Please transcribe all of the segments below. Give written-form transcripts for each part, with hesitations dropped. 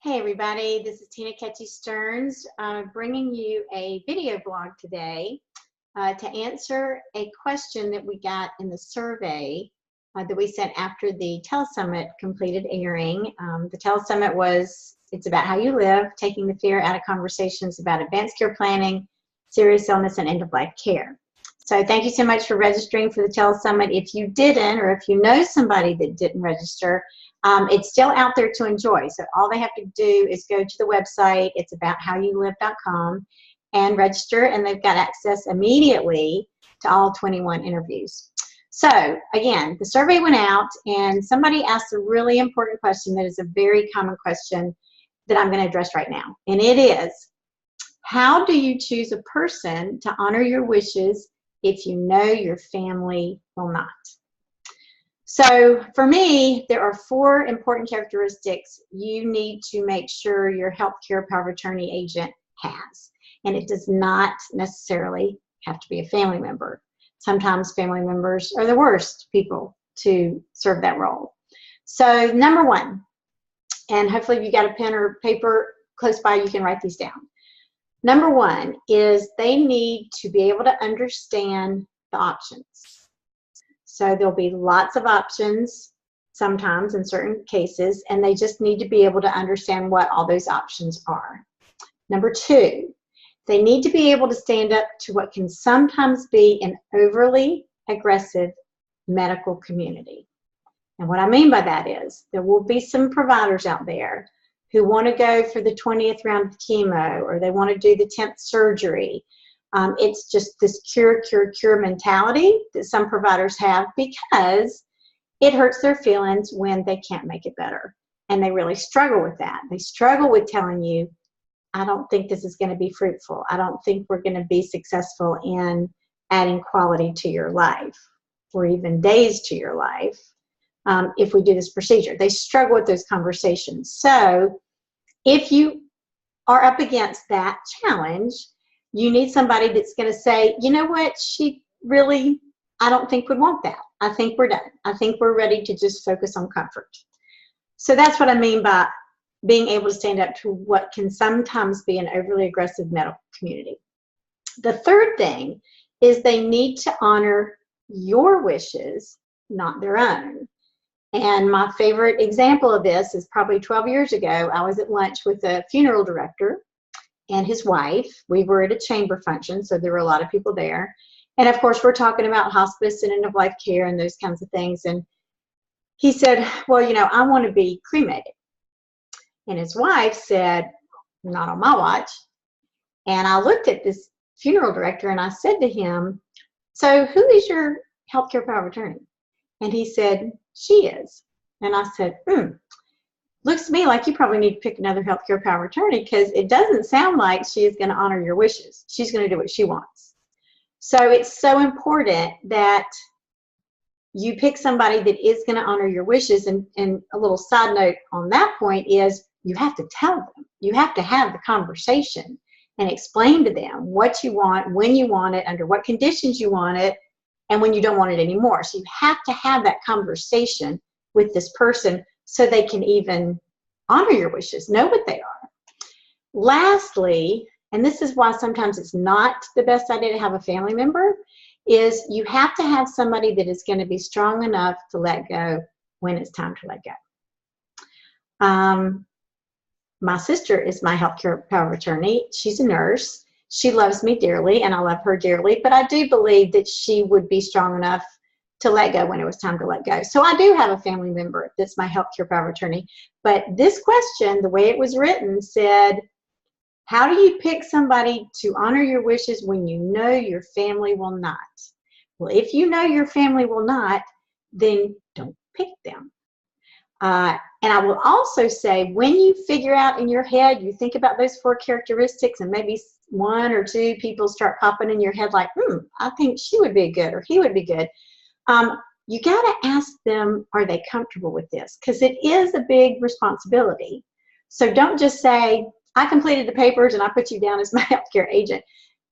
Hey everybody, this is Tina Ketchy Stearns bringing you a video blog today to answer a question that we got in the survey that we sent after the Telesummit completed airing. The Telesummit it's about how you live, taking the fear out of conversations about advanced care planning, serious illness, and end-of-life care. So thank you so much for registering for the Telesummit. If you didn't, or if you know somebody that didn't register, it's still out there to enjoy. So all they have to do is go to the website, it's abouthowyoulivecom, and register, and they've got access immediately to all 21 interviews. So again, the survey went out, and somebody asked a really important question that is a very common question that I'm going to address right now. And it is, how do you choose a person to honor your wishes if you know your family will not? So for me, there are 4 important characteristics you need to make sure your healthcare power of attorney agent has. And it does not necessarily have to be a family member. Sometimes family members are the worst people to serve that role. So number 1, and hopefully if you got a pen or paper close by, you can write these down. Number 1 is they need to be able to understand the options. So there'll be lots of options sometimes in certain cases, and they just need to be able to understand what all those options are. Number 2, they need to be able to stand up to what can sometimes be an overly aggressive medical community. And what I mean by that is there will be some providers out there who want to go for the 20th round of chemo, or they want to do the 10th surgery. It's just this cure, cure, cure mentality that some providers have because it hurts their feelings when they can't make it better. And they really struggle with that. They struggle with telling you, I don't think this is going to be fruitful. I don't think we're going to be successful in adding quality to your life or even days to your life if we do this procedure. They struggle with those conversations. So if you are up against that challenge, you need somebody that's going to say, you know what, I don't think would want that. I think we're done. I think we're ready to just focus on comfort. So that's what I mean by being able to stand up to what can sometimes be an overly aggressive medical community. The third thing is they need to honor your wishes, not their own. And my favorite example of this is probably 12 years ago. I was at lunch with a funeral director and his wife. We were at a chamber function, so there were a lot of people there. And of course, we're talking about hospice and end-of-life care and those kinds of things. And he said, well, you know, I want to be cremated. And his wife said, not on my watch. And I looked at this funeral director and I said to him, so who is your healthcare power of attorney? And he said, she is. And I said, looks to me like you probably need to pick another healthcare power of attorney because it doesn't sound like she is going to honor your wishes. She's going to do what she wants. So it's so important that you pick somebody that is going to honor your wishes. And a little side note on that point is you have to tell them. You have to have the conversation and explain to them what you want, when you want it, under what conditions you want it, and when you don't want it anymore. So you have to have that conversation with this person so they can even honor your wishes, know what they are. Lastly, and this is why sometimes it's not the best idea to have a family member, is you have to have somebody that is going to be strong enough to let go when it's time to let go. My sister is my healthcare power of attorney. She's a nurse. She loves me dearly, and I love her dearly, but I do believe that she would be strong enough to let go when it was time to let go. So I do have a family member that's my healthcare power of attorney. But this question, the way it was written, said, how do you pick somebody to honor your wishes when you know your family will not? Well, if you know your family will not, then don't pick them. And I will also say, when you figure out in your head, you think about those 4 characteristics, and maybe 1 or 2 people start popping in your head like, I think she would be good or he would be good. You got to ask them, are they comfortable with this? Because it is a big responsibility. So don't just say, I completed the papers and I put you down as my healthcare agent.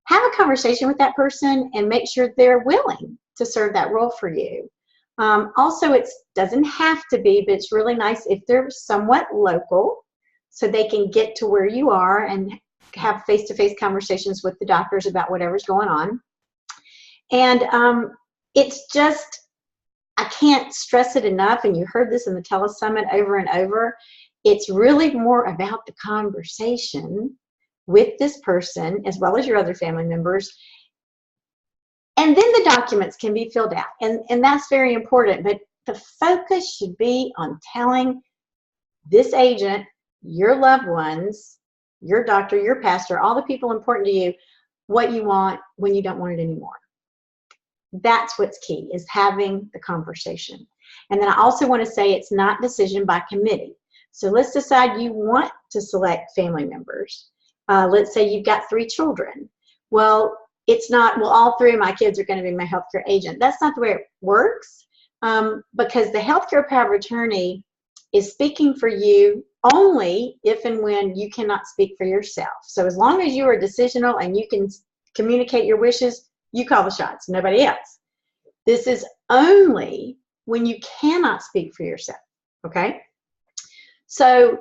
Have a conversation with that person and make sure they're willing to serve that role for you. Also, it doesn't have to be, but it's really nice if they're somewhat local. so they can get to where you are and have face-to-face conversations with the doctors about whatever's going on. And it's just, I can't stress it enough, and you heard this in the telesummit over and over, it's really more about the conversation with this person as well as your other family members. And then the documents can be filled out, and that's very important, but the focus should be on telling this agent, your loved ones, your doctor, your pastor, all the people important to you, what you want when you don't want it anymore. That's what's key, is having the conversation. And then I also want to say it's not decision by committee. So let's decide you want to select family members. Let's say you've got 3 children. Well, it's not, well, all 3 of my kids are going to be my healthcare agent. That's not the way it works, because the healthcare power of attorney is speaking for you only if and when you cannot speak for yourself. So as long as you are decisional and you can communicate your wishes, you call the shots, nobody else. This is only when you cannot speak for yourself, okay? So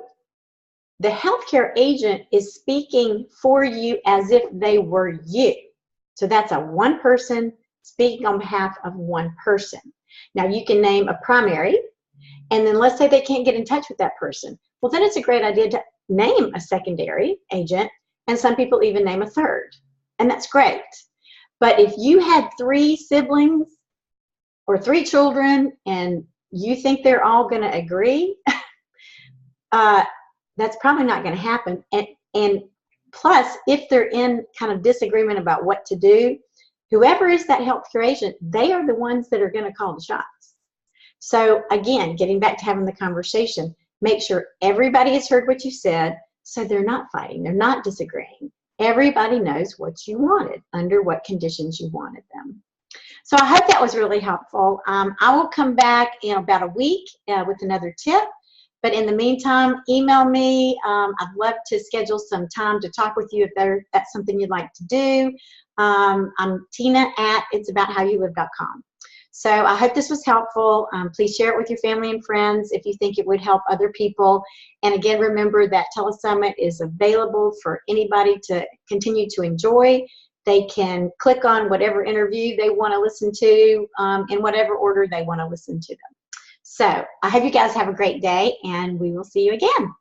the healthcare agent is speaking for you as if they were you. So that's a one person speaking on behalf of one person. Now you can name a primary, and then let's say they can't get in touch with that person. Well, then it's a great idea to name a secondary agent, and some people even name a third, and that's great. But if you had 3 siblings or 3 children and you think they're all going to agree, that's probably not going to happen. And plus, if they're in kind of disagreement about what to do, whoever is that healthcare agent, they are the ones that are going to call the shots. So again, getting back to having the conversation, make sure everybody has heard what you said, so they're not fighting, they're not disagreeing. Everybody knows what you wanted, under what conditions you wanted them. So I hope that was really helpful. I will come back in about a week with another tip. But in the meantime, email me. I'd love to schedule some time to talk with you if that's something you'd like to do. I'm tina@it'sabouthowyoullive.com. So I hope this was helpful. Please share it with your family and friends if you think it would help other people. And again, remember that Telesummit is available for anybody to continue to enjoy. They can click on whatever interview they want to listen to in whatever order they want to listen to them. So I hope you guys have a great day, and we will see you again.